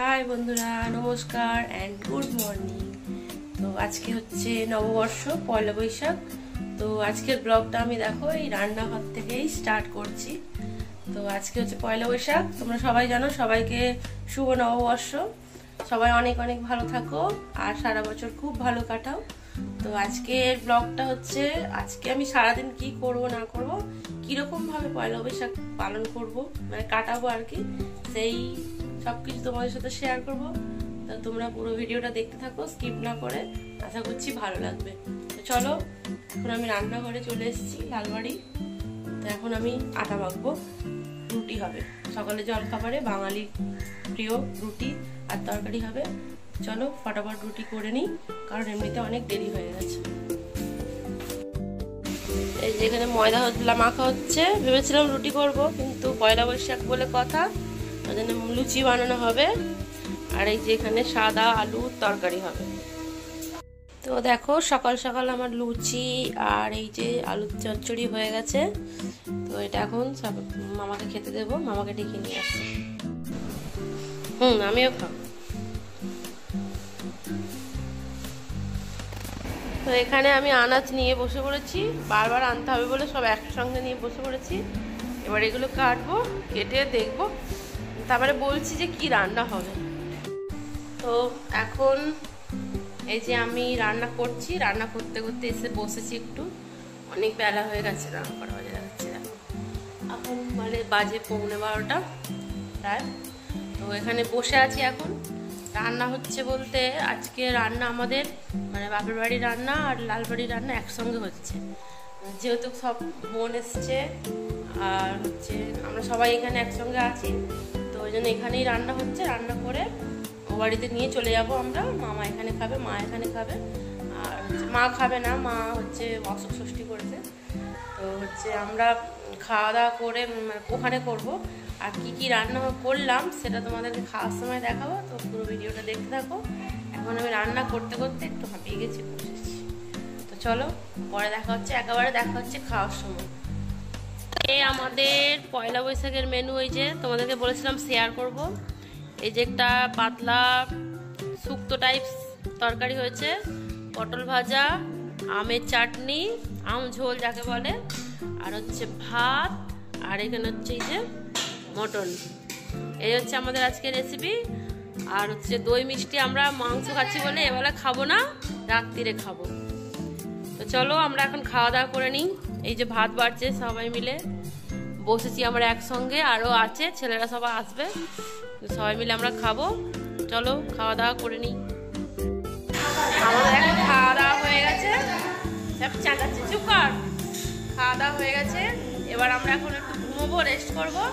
High বন্ধুরা, নমস্কার and good morning. তো আজকে হচ্ছে নববর্ষ, পয়লা বৈশাখ। তো আজকের ব্লগটা আমি দেখো এই রান্নাঘর থেকেই স্টার্ট করছি। তো আজকে হচ্ছে পয়লা বৈশাখ, তোমরা সবাই জানো। সবাইকে শুভ নববর্ষ। সবাই অনেক অনেক ভালো থাকো আর সারা বছর খুব ভালো কাটাও। তো আজকের ব্লগটা হচ্ছে আজকে আমি সারাদিন কি করব না করব, কিরকম ভাবে পয়লা বৈশাখ পালন করব, মানে কাটাবো আর কি, সেই সবকিছু তোমাদের সাথে শেয়ার করব। তো তোমরা পুরো ভিডিওটা দেখতে থাকো, স্কিপ না করে। আশা করছি ভালো লাগবে। তো চলো, এখন আমি রান্নাঘরে চলে এসেছি, লালবাড়ি। তো এখন আমি আটা মাখবো, রুটি হবে সকালে জলখাবারে, বাঙালি প্রিয় রুটি আর তরকারি হবে। চলো ফটাফট রুটি করে নিই, কারণ এমনিতে অনেক দেরি হয়ে গেছে। এই যে এখানে ময়দা মাখা হচ্ছে। ভেবেছিলাম রুটি করব, কিন্তু পয়লা বৈশাখ বলে কথা, ওই জন্য লুচি বানানো হবে। আর এই যে এখানে সাদা আলুর তরকারি হবে। তো দেখো সকাল সকাল আমার লুচি আর এই যে আলুর চচ্চড়ি হয়ে গেছে। তো এটা এখন সব মামাকে খেতে দেবো, মামাকে ডেকে নিয়ে আসছে। আমিও খাবো। তো এখানে আমি আনাজ নিয়ে বসে পড়েছি, বারবার আনতে হবে বলে সব একসঙ্গে নিয়ে বসে পড়েছি। এবার এগুলো কাটবো, কেটে দেখবো, তারপরে বলছি যে কি রান্না হবে। তো এখন এই যে আমি রান্না করছি, রান্না করতে করতে এসে বসেছি একটু। অনেক বেলা হয়ে গেছে, রান্না করা বাজে যাচ্ছে দেখো। এখন মানে বাজে 11:15 প্রায়। তো এখানে বসে আছি এখন। রান্না হচ্ছে বলতে আজকে রান্না আমাদের মানে বাপের বাড়ির রান্না আর লালবাড়ির রান্না একসঙ্গে হচ্ছে, যেহেতু সব বোন এসছে আর হচ্ছে আমরা সবাই এখানে একসঙ্গে আছি। তো ওই জন্য এখানেই রান্না হচ্ছে। রান্না করে ও বাড়িতে নিয়ে চলে যাব আমরা। মামা এখানে খাবে, মা এখানে খাবে। আর মা খাবে না, মা হচ্ছে অসুখ ষষ্ঠী করেছে। তো হচ্ছে আমরা খাওয়া দাওয়া করে ওখানে করব। আর কি কি রান্না করলাম সেটা তোমাদেরকে খাওয়ার সময় দেখাবো। তো পুরো ভিডিওটা দেখতে থাকো। এখন আমি রান্না করতে করতে একটু হাঁপিয়ে গেছি, বসেছি। তো চলো পরে দেখা হচ্ছে, একেবারে দেখা হচ্ছে খাওয়ার সময়। এই আমাদের পয়লা বৈশাখের মেনু, এই যে তোমাদেরকে বলেছিলাম শেয়ার করব। এই যে একটা পাতলা শুক্তো টাইপস তরকারি হয়েছে, পটল ভাজা, আমের চাটনি, আম ঝোল যাকে বলে, আর হচ্ছে ভাত, আর এখানে হচ্ছে এই যে মটন। এই হচ্ছে আমাদের আজকের রেসিপি। আর হচ্ছে দই মিষ্টি। আমরা মাংস খাচ্ছি বলে এবেলা খাবো না, রাত্রিরে খাবো। তো চলো আমরা এখন খাওয়া দাওয়া করে নিই। এই যে ভাত বাড়ছে, সবাই মিলে বসেছি আমরা একসঙ্গে, আরও আছে ছেলেরা সবাই আসবে, সবাই মিলে আমরা খাবো। চলো খাওয়া দাওয়া করে নিই। আমাদের এখন খাওয়া দাওয়া হয়ে গেছে, চাঁদাচ্ছি চুপ কর। খাওয়া দাওয়া হয়ে গেছে, এবার আমরা এখন একটু ঘুমোবো, রেস্ট করবো।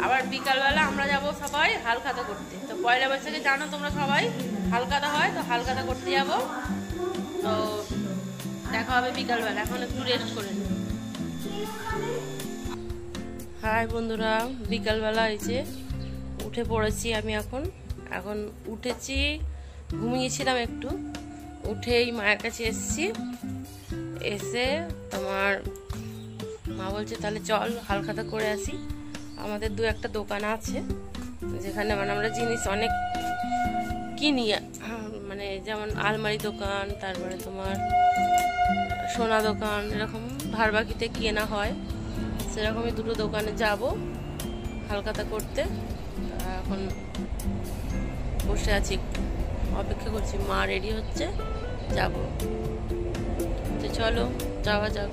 আবার বিকালবেলা আমরা যাব সবাই হালখাতা করতে। তো পয়লা বৈশাখে জানো তোমরা সবাই হালখাতা হয়, তো হালখাতা করতে যাব। তো দেখা হবে বিকালবেলা, এখন একটু রেস্ট করে নিই। হাই বন্ধুরা, বিকালবেলা এই যে উঠে পড়েছি আমি। এখন উঠেছি, ঘুমিয়েছিলাম একটু, উঠেই মায়ের কাছে এসেছি। এসে তোমার মা বলছে তাহলে চল হালখাতা করে আসি। আমাদের দু একটা দোকান আছে যেখানে মানে আমরা জিনিস অনেক কিনি, মানে যেমন আলমারি দোকান, তারপরে তোমার সোনা দোকান, এরকম ভাড়বাকিতে কেনা হয়। সেরকমই দুটো দোকানে যাব হালখাতা করতে। এখন বসে আছি, অপেক্ষা করছি, মা রেডি হচ্ছে, যাব। তো চলো যাওয়া যাক।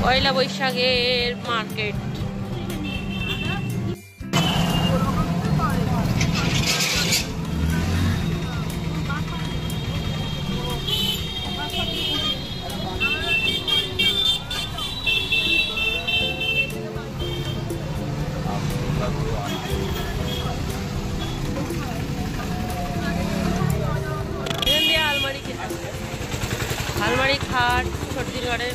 পয়লা বৈশাখের মার্কেট। আলমারি, খাট, সর্দির ঘরের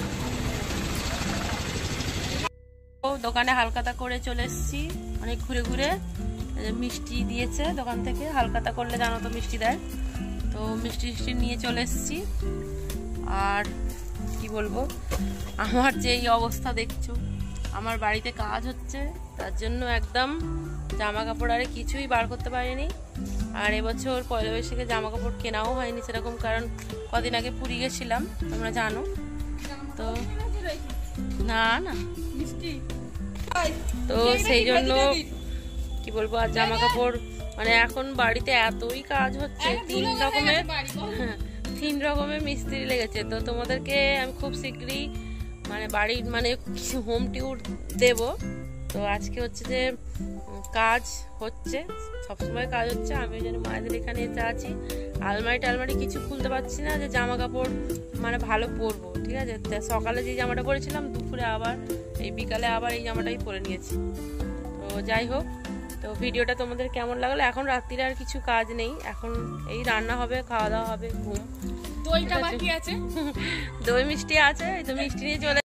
দোকানে হালকাতা করে চলে এসেছি। অনেক ঘুরে ঘুরে মিষ্টি দিয়েছে দোকান থেকে, হালকাতা করলে জানো তো মিষ্টি দেয়, তো মিষ্টি নিয়ে চলে এসেছি। আর কি বলবো, আমার যে এই অবস্থা দেখছো, আমার বাড়িতে কাজ হচ্ছে, তার জন্য একদম জামা কাপড় আরে কিছুই বার করতে পারিনি। আর এবছর পয়লা বৈশাখে জামা কাপড় কেনাও হয়নি সেরকম, কারণ কদিন আগে পুরী গেছিলাম তোমরা জানো তো। না না তো সেই জন্য কি বলবো, আর জামা কাপড় মানে এখন বাড়িতে এতই কাজ হচ্ছে, 3 রকমের মিস্ত্রি লেগেছে। তো তোমাদেরকে আমি খুব শীঘ্রই মানে বাড়ির মানে কিছু হোম ট্যুর দেব। তো আজকে হচ্ছে যে কাজ হচ্ছে, সবসময় কাজ হচ্ছে। আমি যেন মায়েদের এখানে এসে আছি, আলমারি কিছু খুলতে পারছি না, যে জামা কাপড় মানে ভালো পরবো, ঠিক আছে। সকালে যে জামাটা পরেছিলাম, দুপুরে আবার এই বিকালে আবার এই জামাটাই পরে নিয়েছি। তো যাই হোক, তো ভিডিওটা তোমাদের কেমন লাগলো। এখন রাত্রিরে আর কিছু কাজ নেই, এখন এই রান্না হবে, খাওয়া দাওয়া হবে, ঘুম। দইটা বাকি আছে, দই মিষ্টি আছে, এই তো মিষ্টি নিয়ে চলে